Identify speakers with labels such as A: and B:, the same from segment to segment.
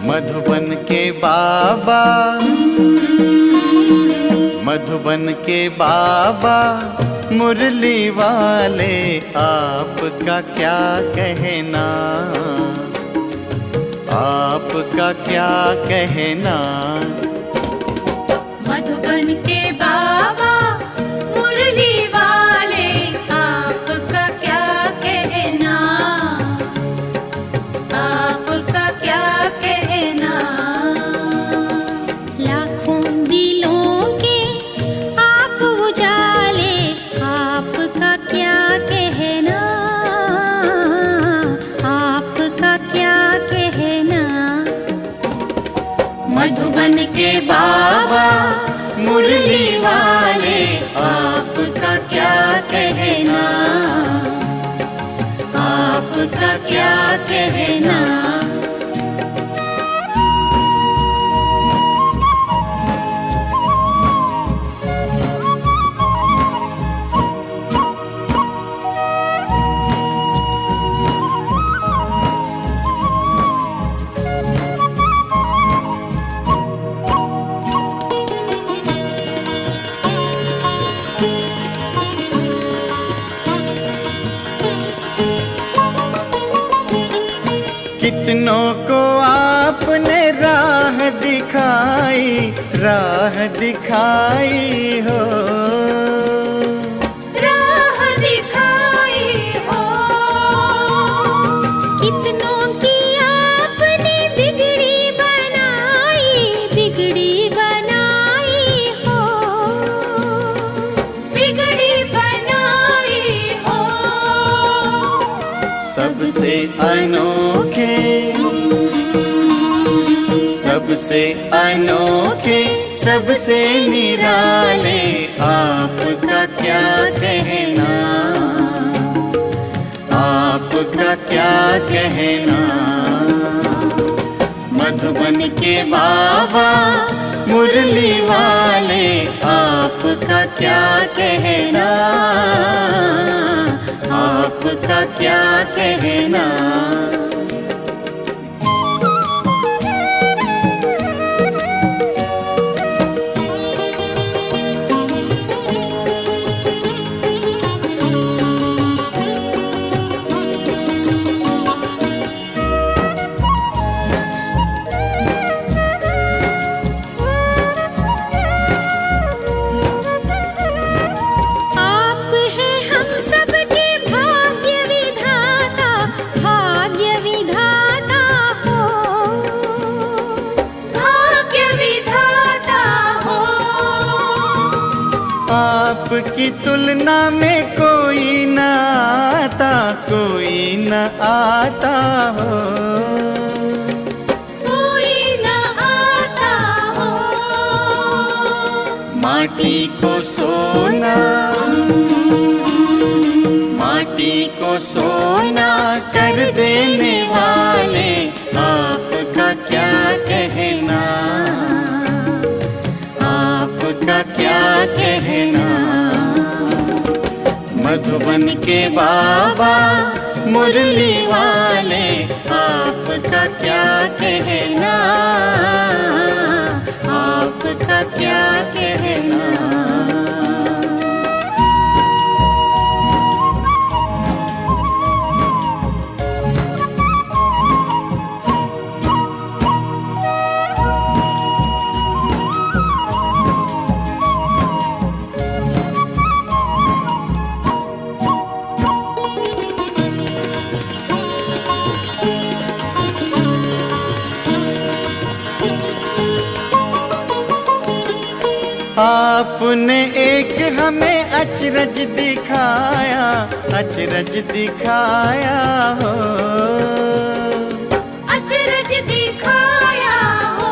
A: मधुबन के बाबा, मधुबन के बाबा मुरली वाले, आपका क्या कहना, आपका क्या कहना।
B: मधुबन के बाबा मुरली वाले, आपका क्या कहना, आपका क्या कहना।
C: लाखों दिलों के आप उजाले, आपका क्या कहना, आपका क्या कहना।
A: मधुबन के बाबा मुरली वाले, आपका क्या कहना, आपका क्या कहना। कितनों को आपने राह दिखाई, राह दिखाई हो,
B: राह दिखाई हो।
C: कितनों की आपने बिगड़ी बनाई, बिगड़ी बनाई हो,
B: बिगड़ी बनाई हो।
A: सबसे अनोखे, सबसे अनोखे, सबसे निराले, आपका क्या कहना, आपका क्या कहना। मधुबन के बाबा मुरली वाले, आपका क्या कहना, आपका क्या कहना।
C: आप हैं हम सबके भाग्य विधाता, भाग्य विधाता हो,
B: भाग्य विधाता हो।
A: आपकी तुलना में कोई न आता, कोई न आता हो,
B: कोई न आता हो।
A: माटी को सोना, माटी को सोना कर देने वाले, आपका क्या कहना, आपका क्या कहना। मधुबन के बाबा मुरली वाले, आपका क्या कहना, आपका क्या कहना। आप आपने एक हमें अचरज दिखाया, अचरज दिखाया हो,
B: अचरज दिखाया हो।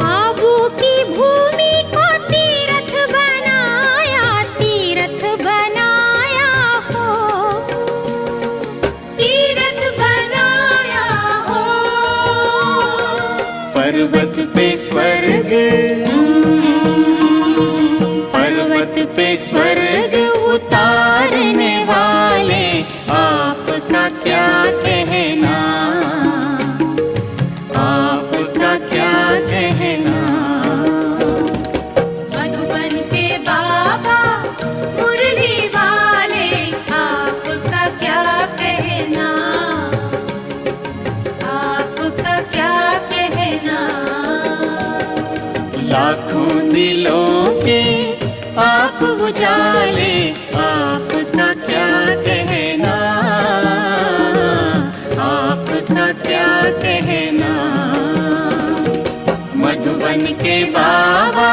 C: आबू की भूमि को तीर्थ बनाया, तीर्थ बनाया हो,
B: तीर्थ बनाया हो।
A: पर्वत पे स्वर्ग, पर्वत पे स्वर्ग उतारने वाले, आपका क्या कहना, आपका क्या कहना।
B: मधुबन के बाबा मुरली वाले, आपका क्या कहना, आपका क्या कहना।
A: लाखों दिलों के आप उजाले, आपका क्या कहना, आपका क्या कहना। मधुबन के बाबा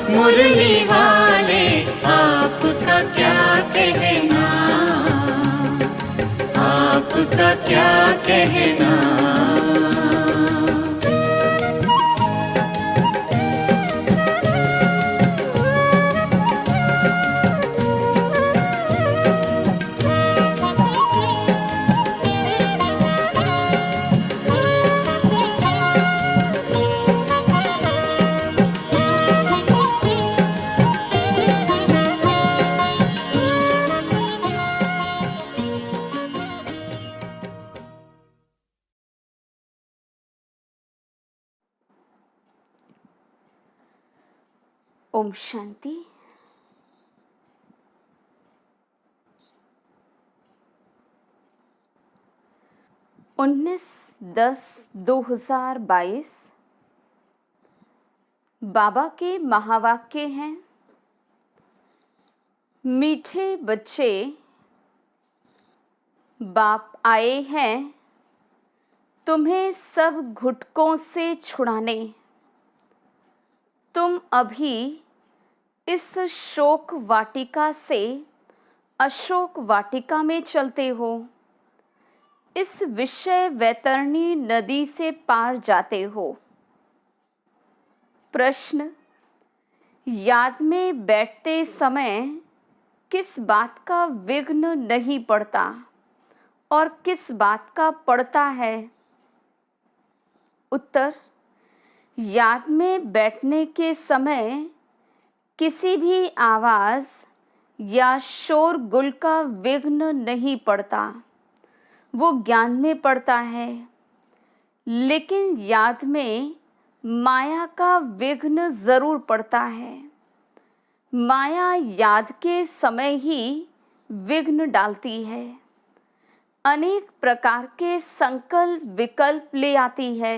A: मुरली वाले, आपका क्या कहना, आपका क्या कहना।
D: ओम शांति। उन्नीस 10/2022 बाबा के महावाक्य हैं। मीठे बच्चे, बाप आए हैं तुम्हें सब घुटकों से छुड़ाने। तुम अभी इस शोक वाटिका से अशोक वाटिका में चलते हो, इस विषय वैतरणी नदी से पार जाते हो। प्रश्न, याद में बैठते समय किस बात का विघ्न नहीं पड़ता और किस बात का पड़ता है? उत्तर, याद में बैठने के समय किसी भी आवाज़ या शोरगुल का विघ्न नहीं पड़ता, वो ज्ञान में पड़ता है। लेकिन याद में माया का विघ्न ज़रूर पड़ता है। माया याद के समय ही विघ्न डालती है, अनेक प्रकार के संकल्प विकल्प ले आती है।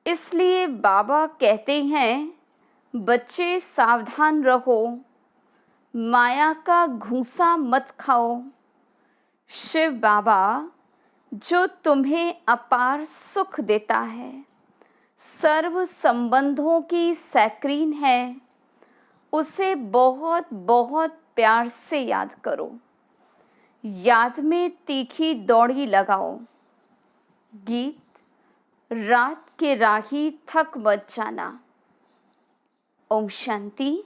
D: इसलिए बाबा कहते हैं, बच्चे सावधान रहो, माया का घूंसा मत खाओ। शिव बाबा जो तुम्हें अपार सुख देता है, सर्व संबंधों की सैक्रीन है, उसे बहुत बहुत प्यार से याद करो। याद में तीखी दौड़ी लगाओ। गीत, रात के राही थक मत जाना। ओम शांति।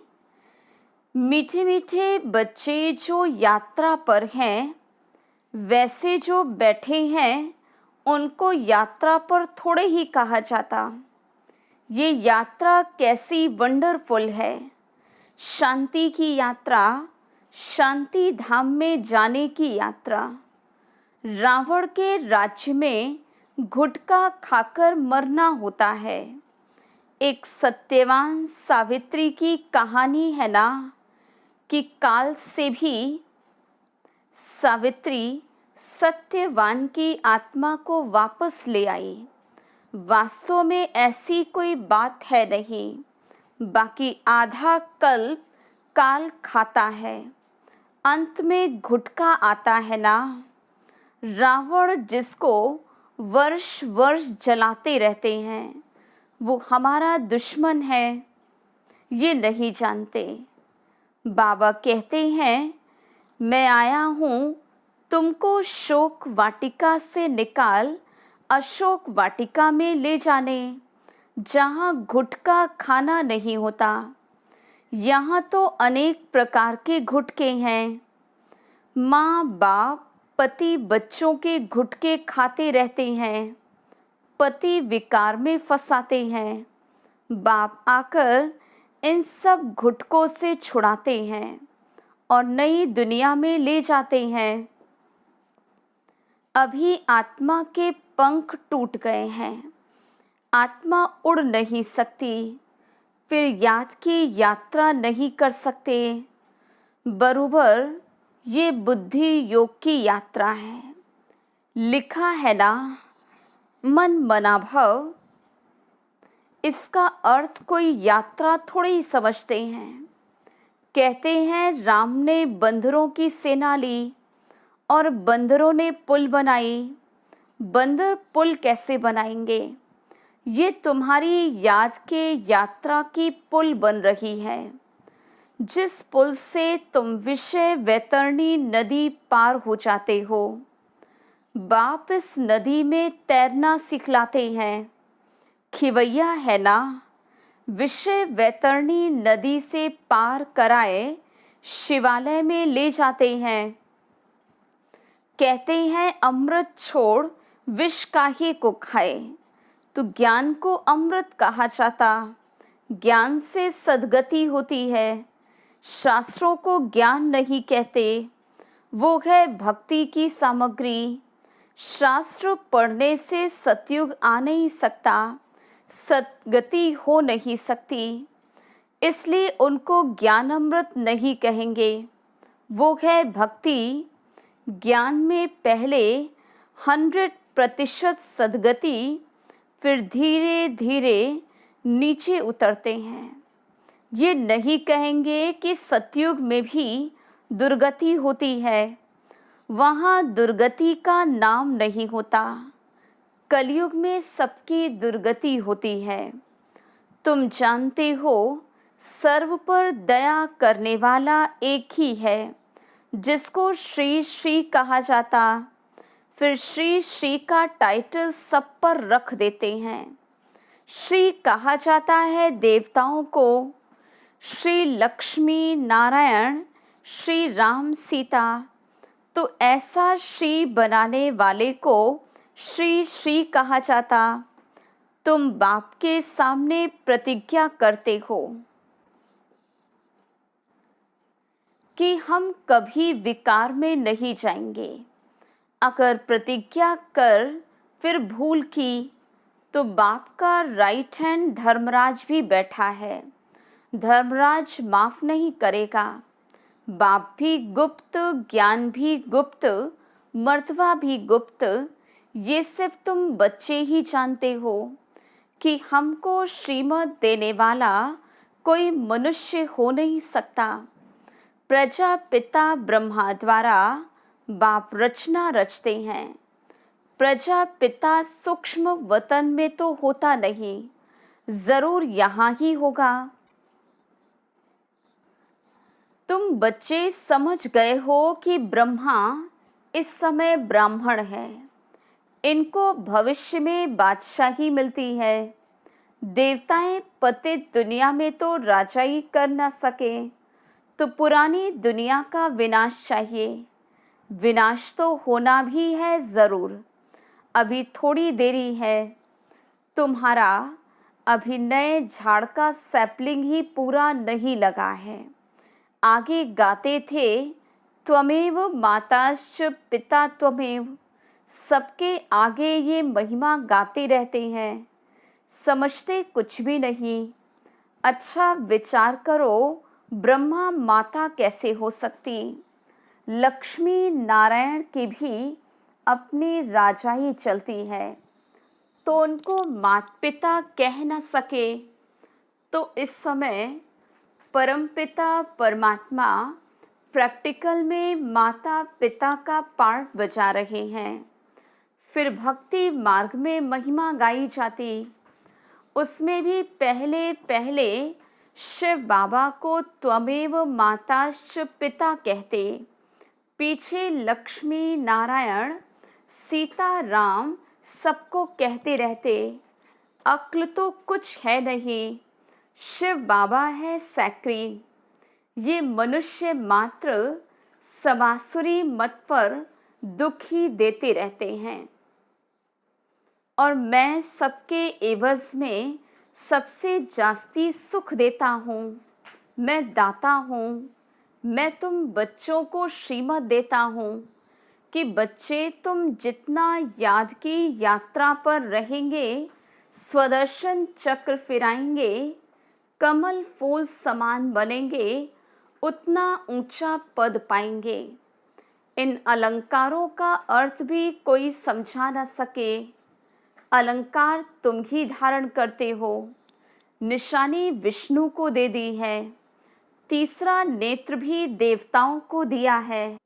D: मीठे मीठे बच्चे जो यात्रा पर हैं, वैसे जो बैठे हैं उनको यात्रा पर थोड़े ही कहा जाता। ये यात्रा कैसी वंडरफुल है। शांति की यात्रा, शांति धाम में जाने की यात्रा। रावण के राज्य में गुटखा खाकर मरना होता है। एक सत्यवान सावित्री की कहानी है ना, कि काल से भी सावित्री सत्यवान की आत्मा को वापस ले आई। वास्तव में ऐसी कोई बात है नहीं, बाकी आधा कल्प काल खाता है, अंत में घुटका आता है ना। रावण जिसको वर्ष वर्ष जलाते रहते हैं, वो हमारा दुश्मन है। ये नहीं जानते। बाबा कहते हैं, मैं आया हूँ तुमको शोक वाटिका से निकाल अशोक वाटिका में ले जाने, जहाँ गुटखा खाना नहीं होता। यहाँ तो अनेक प्रकार के गुटके हैं। माँ बाप पति बच्चों के गुटके खाते रहते हैं, पति विकार में फंसाते हैं। बाप आकर इन सब गुटकों से छुड़ाते हैं और नई दुनिया में ले जाते हैं। अभी आत्मा के पंख टूट गए हैं, आत्मा उड़ नहीं सकती, फिर याद की यात्रा नहीं कर सकते। बरोबर ये बुद्धि योग की यात्रा है। लिखा है ना, मन मना भव। इसका अर्थ कोई यात्रा थोड़ी ही समझते हैं। कहते हैं राम ने बंदरों की सेना ली और बंदरों ने पुल बनाई। बंदर पुल कैसे बनाएंगे? ये तुम्हारी याद के यात्रा की पुल बन रही है, जिस पुल से तुम विषय वैतरणी नदी पार हो जाते हो। बाप इस नदी में तैरना सिखलाते हैं। खिवैया है ना, विषय वैतरणी नदी से पार कराए शिवालय में ले जाते हैं। कहते हैं अमृत छोड़ विष काहे को खाए। तो ज्ञान को अमृत कहा जाता। ज्ञान से सद्गति होती है। शास्त्रों को ज्ञान नहीं कहते, वो है भक्ति की सामग्री। शास्त्र पढ़ने से सतयुग आ नहीं सकता, सद्गति हो नहीं सकती, इसलिए उनको ज्ञान अमृत नहीं कहेंगे। वो है भक्ति। ज्ञान में पहले 100% सद्गति, फिर धीरे धीरे नीचे उतरते हैं। ये नहीं कहेंगे कि सतयुग में भी दुर्गति होती है, वहाँ दुर्गति का नाम नहीं होता। कलयुग में सबकी दुर्गति होती है। तुम जानते हो सर्व पर दया करने वाला एक ही है, जिसको श्री श्री कहा जाता। फिर श्री श्री का टाइटल सब पर रख देते हैं। श्री कहा जाता है देवताओं को, श्री लक्ष्मी नारायण, श्री राम सीता। तो ऐसा श्री बनाने वाले को श्री श्री कहा जाता। तुम बाप के सामने प्रतिज्ञा करते हो कि हम कभी विकार में नहीं जाएंगे। अगर प्रतिज्ञा कर फिर भूल की तो बाप का राइट हैंड धर्मराज भी बैठा है। धर्मराज माफ नहीं करेगा। बाप भी गुप्त, ज्ञान भी गुप्त, मर्तबा भी गुप्त। ये सिर्फ तुम बच्चे ही जानते हो कि हमको श्रीमत देने वाला कोई मनुष्य हो नहीं सकता। प्रजापिता ब्रह्मा द्वारा बाप रचना रचते हैं। प्रजापिता सूक्ष्म वतन में तो होता नहीं, जरूर यहाँ ही होगा। तुम बच्चे समझ गए हो कि ब्रह्मा इस समय ब्राह्मण है। इनको भविष्य में बादशाही मिलती है। देवताएं पतित दुनिया में तो राजाई कर न सके, तो पुरानी दुनिया का विनाश चाहिए। विनाश तो होना भी है ज़रूर। अभी थोड़ी देरी है। तुम्हारा अभी नए झाड़ का सैपलिंग ही पूरा नहीं लगा है। आगे गाते थे त्वमेव माताश्च पिता त्वमेव। सबके आगे ये महिमा गाते रहते हैं, समझते कुछ भी नहीं। अच्छा विचार करो, ब्रह्मा माता कैसे हो सकती? लक्ष्मी नारायण की भी अपनी राजाई चलती है, तो उनको माता पिता कह न सके। तो इस समय परमपिता परमात्मा प्रैक्टिकल में माता पिता का पार्ट बजा रहे हैं। फिर भक्ति मार्ग में महिमा गाई जाती, उसमें भी पहले पहले शिव बाबा को त्वमेव माताश्च पिता कहते, पीछे लक्ष्मी नारायण सीता राम सबको कहते रहते। अक्ल तो कुछ है नहीं, शिव बाबा है सैक्री। ये मनुष्य मात्र समासुरी मत पर दुख ही देते रहते हैं, और मैं सबके एवज में सबसे जास्ती सुख देता हूँ। मैं दाता हूँ। मैं तुम बच्चों को श्रीमत देता हूँ कि बच्चे तुम जितना याद की यात्रा पर रहेंगे, स्वदर्शन चक्र फिराएंगे, कमल फूल समान बनेंगे, उतना ऊंचा पद पाएंगे। इन अलंकारों का अर्थ भी कोई समझा न सके। अलंकार तुम ही धारण करते हो। निशानी विष्णु को दे दी है। तीसरा नेत्र भी देवताओं को दिया है।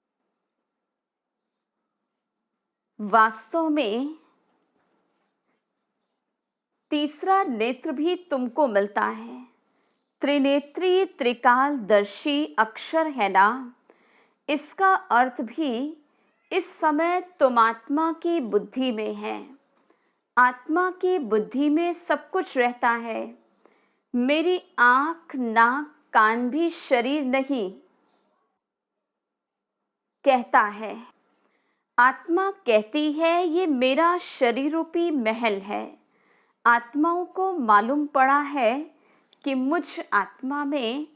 D: वास्तव में तीसरा नेत्र भी तुमको मिलता है। त्रिनेत्री त्रिकालदर्शी अक्षर है ना। इसका अर्थ भी इस समय तुम आत्मा की बुद्धि में है। आत्मा की बुद्धि में सब कुछ रहता है। मेरी आँख नाक कान भी शरीर नहीं कहता है। आत्मा कहती है ये मेरा शरीर रूपी महल है। आत्माओं को मालूम पड़ा है कि मुझ आत्मा में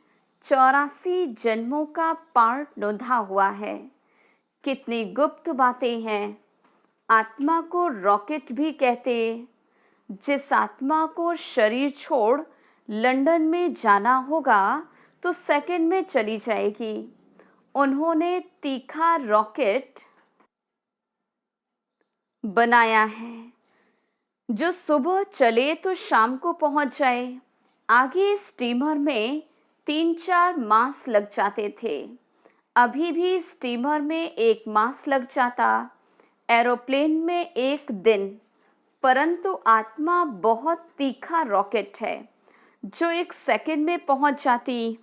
D: 84 जन्मों का पार्ट नोंधा हुआ है। कितनी गुप्त बातें हैं। आत्मा को रॉकेट भी कहते। जिस आत्मा को शरीर छोड़ लंदन में जाना होगा तो सेकंड में चली जाएगी। उन्होंने तीखा रॉकेट बनाया है जो सुबह चले तो शाम को पहुंच जाए। आगे स्टीमर में 3-4 मास लग जाते थे। अभी भी स्टीमर में 1 मास लग जाता, एरोप्लेन में 1 दिन। परंतु आत्मा बहुत तीखा रॉकेट है जो 1 सेकंड में पहुंच जाती,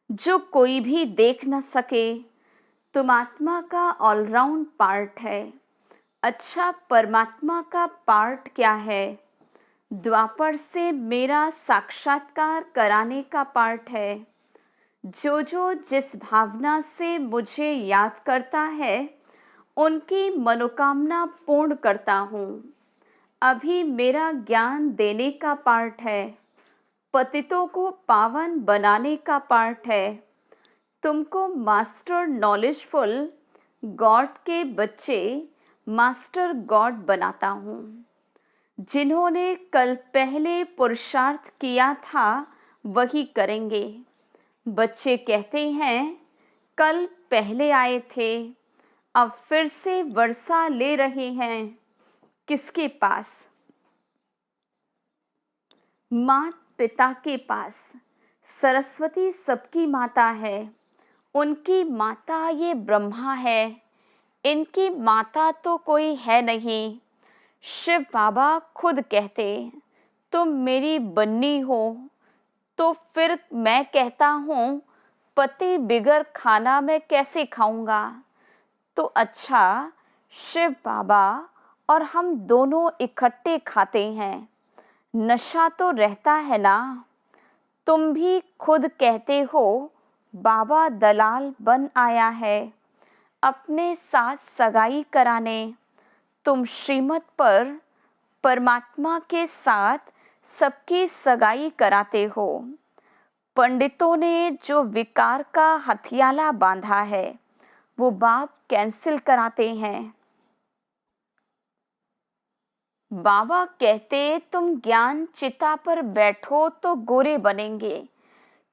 D: जो कोई भी देख न सके। तुम आत्मा का ऑलराउंड पार्ट है। अच्छा, परमात्मा का पार्ट क्या है? द्वापर से मेरा साक्षात्कार कराने का पार्ट है। जो जो जिस भावना से मुझे याद करता है उनकी मनोकामना पूर्ण करता हूँ। अभी मेरा ज्ञान देने का पार्ट है। पतितों को पावन बनाने का पार्ट है। तुमको मास्टर नॉलेजफुल गॉड के बच्चे मास्टर गॉड बनाता हूँ। जिन्होंने कल पहले पुरुषार्थ किया था वही करेंगे। बच्चे कहते हैं कल पहले आए थे, अब फिर से वर्षा ले रहे हैं। किसके पास? मात पिता के पास। सरस्वती सबकी माता है। उनकी माता ये ब्रह्मा है। इनकी माता तो कोई है नहीं। शिव बाबा खुद कहते तुम मेरी बन्नी हो। तो फिर मैं कहता हूँ पति बिगर खाना मैं कैसे खाऊंगा? तो अच्छा, शिव बाबा और हम दोनों इकट्ठे खाते हैं। नशा तो रहता है ना। तुम भी खुद कहते हो बाबा दलाल बन आया है अपने साथ सगाई कराने। तुम श्रीमत पर परमात्मा के साथ सबकी सगाई कराते हो। पंडितों ने जो विकार का हथियाला बांधा है वो बाप कैंसिल कराते हैं। बाबा कहते तुम ज्ञान चिता पर बैठो तो गोरे बनेंगे।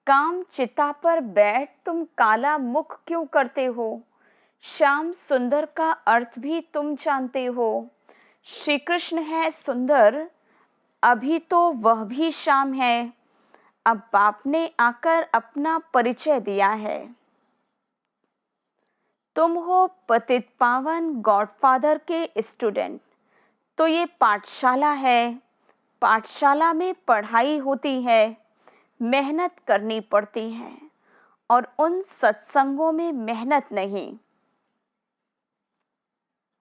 D: काम चिता पर बैठ तुम काला मुख क्यों करते हो? श्याम सुंदर का अर्थ भी तुम जानते हो। श्री कृष्ण है सुंदर, अभी तो वह भी श्याम है। अब बाप ने आकर अपना परिचय दिया है। तुम हो पतित पावन गॉडफादर के स्टूडेंट। तो ये पाठशाला है। पाठशाला में पढ़ाई होती है। मेहनत करनी पड़ती है और उन सत्संगों में मेहनत नहीं।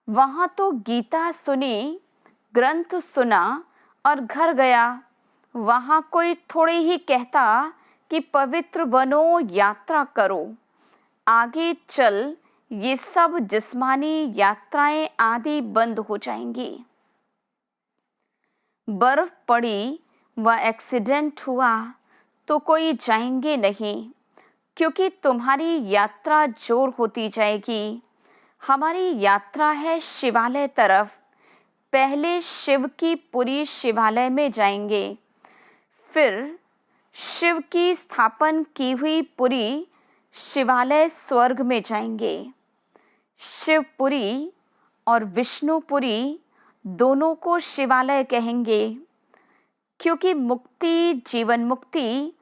D: वहां तो गीता सुनी, ग्रंथ सुना और घर गया। वहां कोई थोड़े ही कहता कि पवित्र बनो, यात्रा करो, आगे चल। ये सब जिस्मानी यात्राएं आदि बंद हो जाएंगी। बर्फ पड़ी व एक्सीडेंट हुआ तो कोई जाएंगे नहीं, क्योंकि तुम्हारी यात्रा जोर होती जाएगी। हमारी यात्रा है शिवालय तरफ। पहले शिव की पुरी शिवालय में जाएंगे, फिर शिव की स्थापन की हुई पुरी शिवालय स्वर्ग में जाएंगे। शिवपुरी और विष्णुपुरी दोनों को शिवालय कहेंगे, क्योंकि मुक्ति, जीवन मुक्ति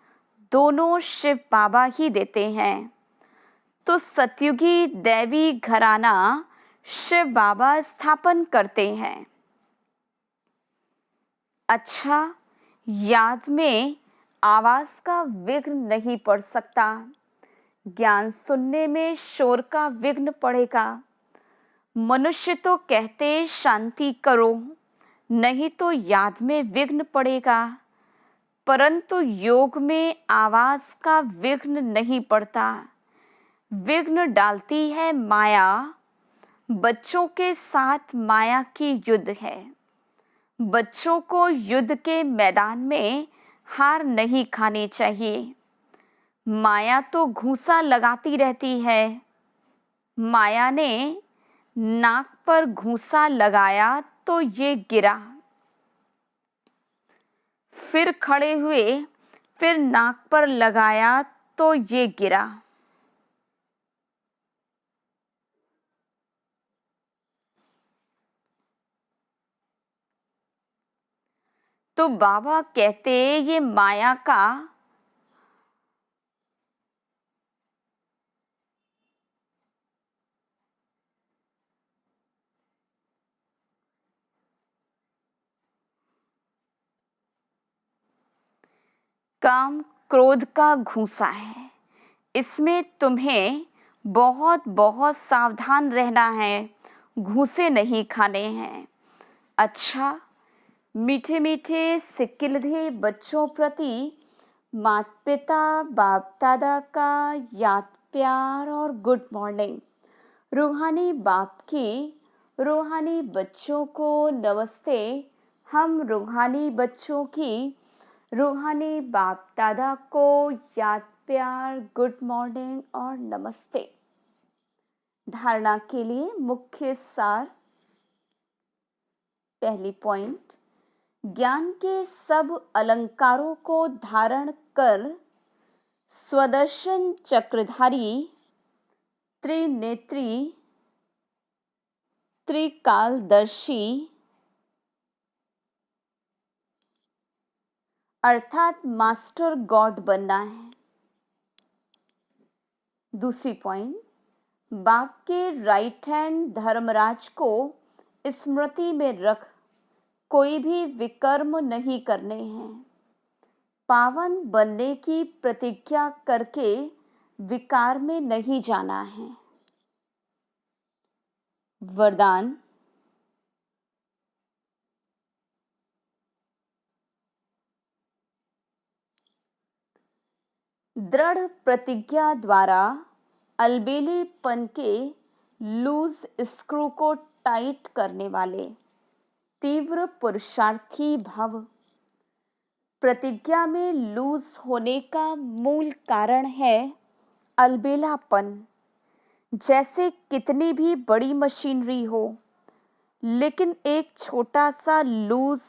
D: दोनों शिव बाबा ही देते हैं। तो सतयुगी दैवी घराना शिव बाबा स्थापन करते हैं। अच्छा, याद में आवाज का विघ्न नहीं पड़ सकता, ज्ञान सुनने में शोर का विघ्न पड़ेगा। मनुष्य तो कहते शांति करो, नहीं तो याद में विघ्न पड़ेगा, परंतु योग में आवाज का विघ्न नहीं पड़ता। विघ्न डालती है माया। बच्चों के साथ माया की युद्ध है। बच्चों को युद्ध के मैदान में हार नहीं खानी चाहिए। माया तो घूंसा लगाती रहती है। माया ने नाक पर घूंसा लगाया तो ये गिरा, फिर खड़े हुए, फिर नाक पर लगाया तो ये गिरा। तो बाबा कहते ये माया का काम क्रोध का घूंसा है। इसमें तुम्हें बहुत बहुत सावधान रहना है, घूंसे नहीं खाने हैं। अच्छा, मीठे मीठे सिकिलधे बच्चों प्रति माता पिता बाप दादा का याद, प्यार और गुड मॉर्निंग। रूहानी बाप की रूहानी बच्चों को नमस्ते। हम रूहानी बच्चों की रूहानी बाप दादा को याद, प्यार, गुड मॉर्निंग और नमस्ते। धारणा के लिए मुख्य सार। पहली पॉइंट, ज्ञान के सब अलंकारों को धारण कर स्वदर्शन चक्रधारी, त्रिनेत्री, त्रिकालदर्शी अर्थात मास्टर गॉड बनना है। दूसरी पॉइंट, बाप के राइट हैंड धर्मराज को स्मृति में रख कोई भी विकर्म नहीं करने हैं। पावन बनने की प्रतिज्ञा करके विकार में नहीं जाना है। वरदान, दृढ़ प्रतिज्ञा द्वारा अलबेलेपन के लूज स्क्रू को टाइट करने वाले तीव्र पुरुषार्थी भव। प्रतिज्ञा में लूज होने का मूल कारण है अलबेलापन। जैसे कितनी भी बड़ी मशीनरी हो, लेकिन एक छोटा सा लूज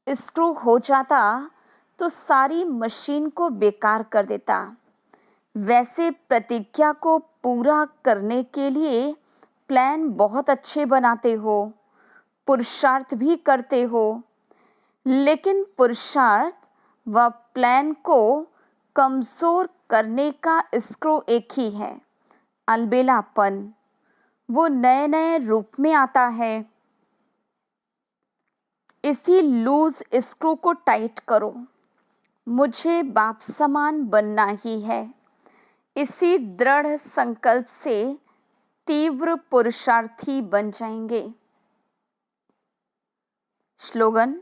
D: स्क्रू हो जाता तो सारी मशीन को बेकार कर देता। वैसे प्रतिज्ञा को पूरा करने के लिए प्लान बहुत अच्छे बनाते हो, पुरुषार्थ भी करते हो, लेकिन पुरुषार्थ व प्लान को कमज़ोर करने का स्क्रू एक ही है, अलबेलापन। वो नए नए रूप में आता है। इसी लूज स्क्रू को टाइट करो। मुझे बाप समान बनना ही है। इसी दृढ़ संकल्प से तीव्र पुरुषार्थी बन जाएंगे। स्लोगन: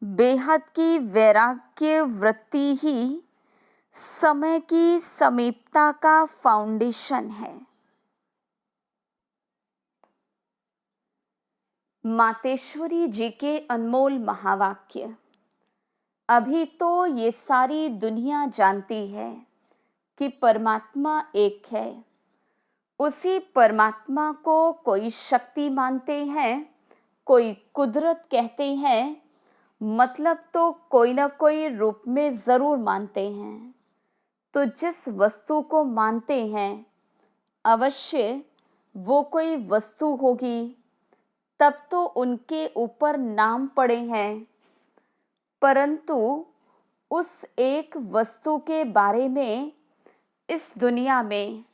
D: बेहद की वैराग्य वृत्ति ही समय की समीपता का फाउंडेशन है। मातेश्वरी जी के अनमोल महावाक्य। अभी तो ये सारी दुनिया जानती है कि परमात्मा एक है। उसी परमात्मा को कोई शक्ति मानते हैं, कोई कुदरत कहते हैं, मतलब तो कोई ना कोई रूप में ज़रूर मानते हैं। तो जिस वस्तु को मानते हैं अवश्य वो कोई वस्तु होगी, तब तो उनके ऊपर नाम पड़े हैं। परंतु उस एक वस्तु के बारे में इस दुनिया में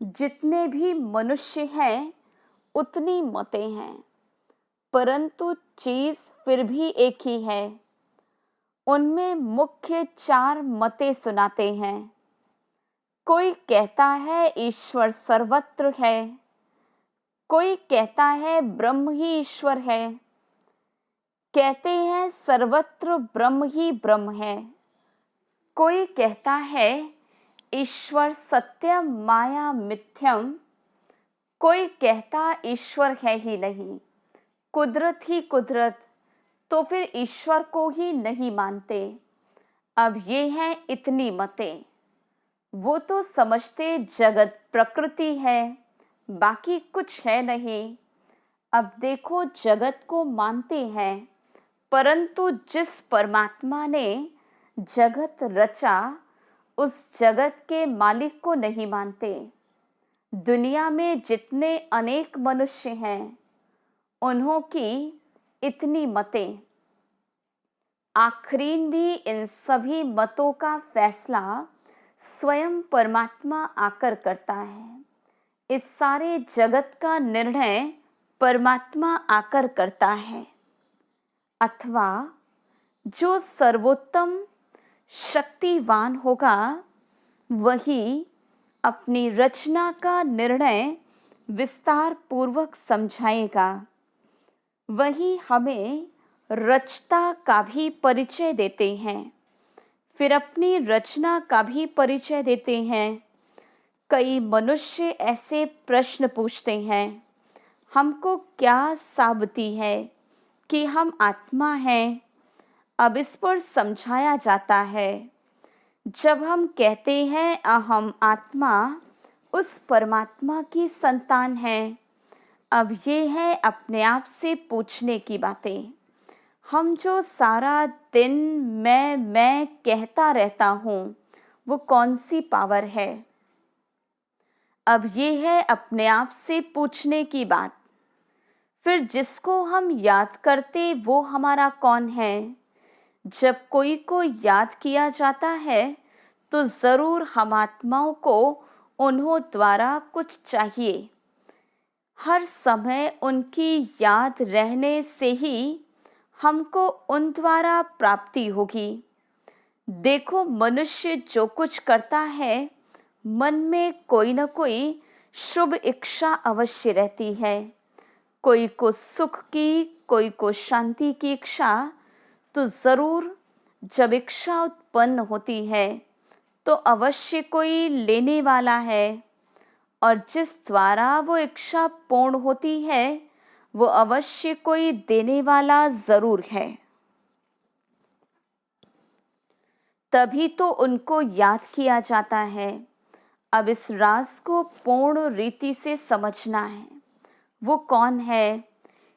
D: जितने भी मनुष्य हैं उतनी मतें हैं, परंतु चीज़ फिर भी एक ही है। उनमें मुख्य 4 मतें सुनाते हैं। कोई कहता है ईश्वर सर्वत्र है, कोई कहता है ब्रह्म ही ईश्वर है, कहते हैं सर्वत्र ब्रह्म ही ब्रह्म है। कोई कहता है ईश्वर सत्यम माया मिथ्यम, कोई कहता ईश्वर है ही नहीं, कुदरत ही कुदरत, तो फिर ईश्वर को ही नहीं मानते। अब ये हैं इतनी मतें। वो तो समझते जगत प्रकृति है, बाकी कुछ है नहीं। अब देखो जगत को मानते हैं, परंतु जिस परमात्मा ने जगत रचा उस जगत के मालिक को नहीं मानते। दुनिया में जितने अनेक मनुष्य हैं उन्हों की इतनी मतें। आखरीन भी इन सभी मतों का फैसला स्वयं परमात्मा आकर करता है। इस सारे जगत का निर्णय परमात्मा आकर करता है। अथवा जो सर्वोत्तम शक्तिवान होगा वही अपनी रचना का निर्णय विस्तार पूर्वक समझाएगा। वही हमें रचता का भी परिचय देते हैं, फिर अपनी रचना का भी परिचय देते हैं। कई मनुष्य ऐसे प्रश्न पूछते हैं, हमको क्या साबिती है कि हम आत्मा हैं? अब इस पर समझाया जाता है, जब हम कहते हैं अहम आत्मा, उस परमात्मा की संतान हैं। अब ये है अपने आप से पूछने की बातें। हम जो सारा दिन मैं कहता रहता हूँ, वो कौन सी पावर है? अब ये है अपने आप से पूछने की बात। फिर जिसको हम याद करते वो हमारा कौन है? जब कोई को याद किया जाता है तो ज़रूर हम आत्माओं को उन्हों द्वारा कुछ चाहिए। हर समय उनकी याद रहने से ही हमको उन द्वारा प्राप्ति होगी। देखो मनुष्य जो कुछ करता है, मन में कोई न कोई शुभ इच्छा अवश्य रहती है। कोई को सुख की, कोई को शांति की इच्छा। तो ज़रूर जब इच्छा उत्पन्न होती है तो अवश्य कोई लेने वाला है, और जिस द्वारा वो इच्छा पूर्ण होती है वो अवश्य कोई देने वाला ज़रूर है। तभी तो उनको याद किया जाता है। अब इस राज को पूर्ण रीति से समझना है। वो कौन है?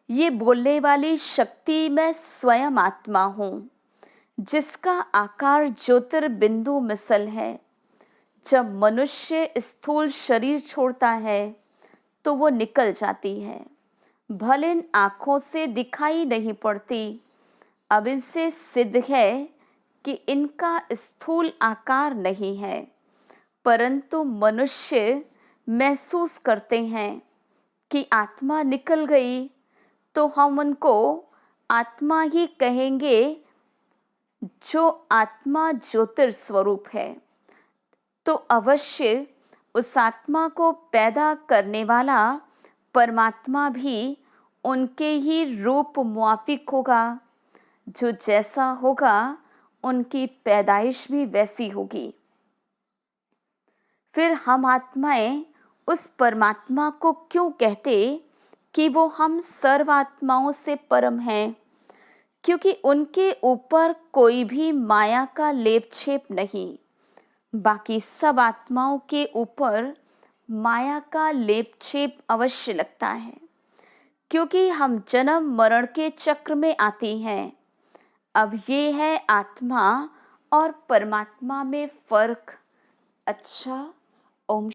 D: ये बोलने वाली शक्ति मैं स्वयं आत्मा हूँ, जिसका आकार ज्योतिर्बिंदु मिसल है। जब मनुष्य स्थूल शरीर छोड़ता है तो वो निकल जाती है। भले इन आँखों से दिखाई नहीं पड़ती। अब इनसे सिद्ध है कि इनका स्थूल आकार नहीं है, परंतु मनुष्य महसूस करते हैं कि आत्मा निकल गई, तो हम उनको आत्मा ही कहेंगे जो आत्मा ज्योतिर्स्वरूप है, तो अवश्य उस आत्मा को पैदा करने वाला परमात्मा भी उनके ही रूप मुआफिक होगा। जो जैसा होगा उनकी पैदाइश भी वैसी होगी। फिर हम आत्माएं उस परमात्मा को क्यों कहते कि वो हम सर्वात्माओं से परम हैं? क्योंकि उनके ऊपर कोई भी माया का लेप छेप नहीं। बाकी सब आत्माओं के ऊपर माया का लेप छेप अवश्य लगता है, क्योंकि हम जन्म मरण के चक्र में आती हैं। अब ये है आत्मा और परमात्मा में फर्क। अच्छा, ओम।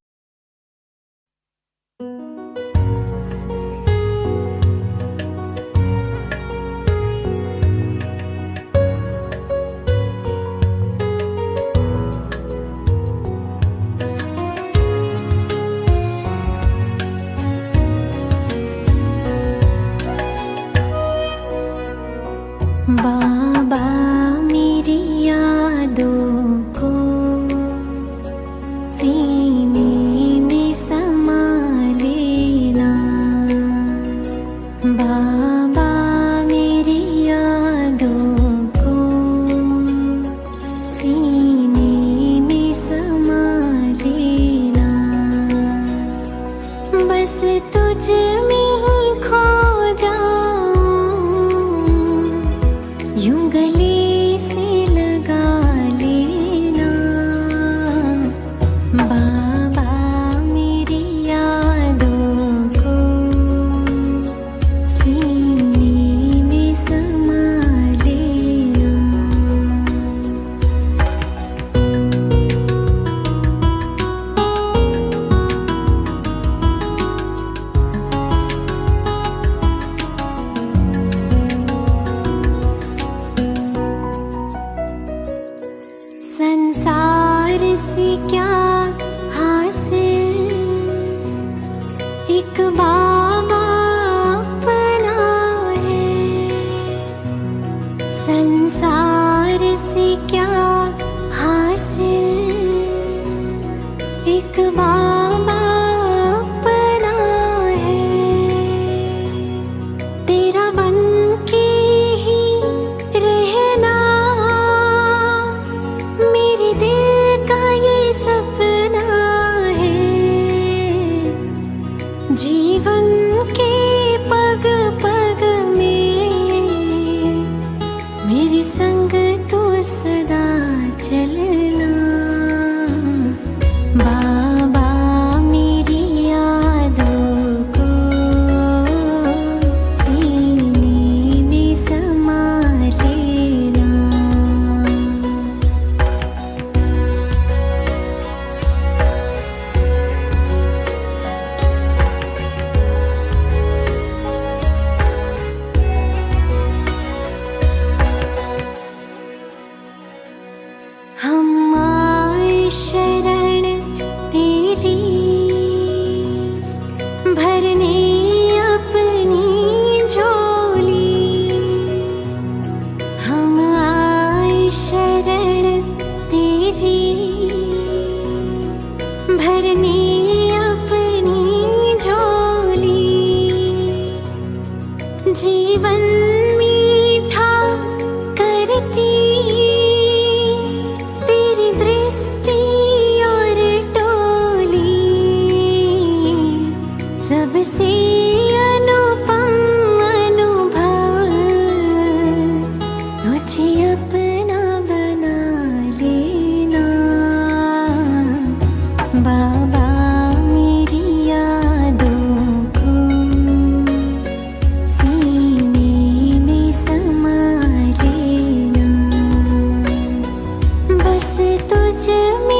C: बाबा मेरी यादों को सीने में समा लेना। बाबा मेरी यादों को सीने में समा लेना। बस तुझ में ही खो जाऊं, यूं गले से लगा लेना। बाबा मेरी यादों को सीने में समा लेना। संसार से क्या हासिल, एक बाबा अपना है। संसार से क्या हासिल, एक बाबा अपना है। तेरा बन के ही रहना मेरे दिल का ये सपना है। जीवन के पग पग में मेरे संग तो सदा चलना। बाबा मेरी यादों को सीने में समा लेना। हम आए शरण तेरी, भरने अपनी झोली। हम आए शरण तेरी, भरने अपनी झोली। जीवन मीठा करती तेरी दृष्टि और टोली। सबसे अनुपम अनुभव तुझे अपना बना लेना। बाबा मेरी यादों को सीने में समा लेना। बस तुझ में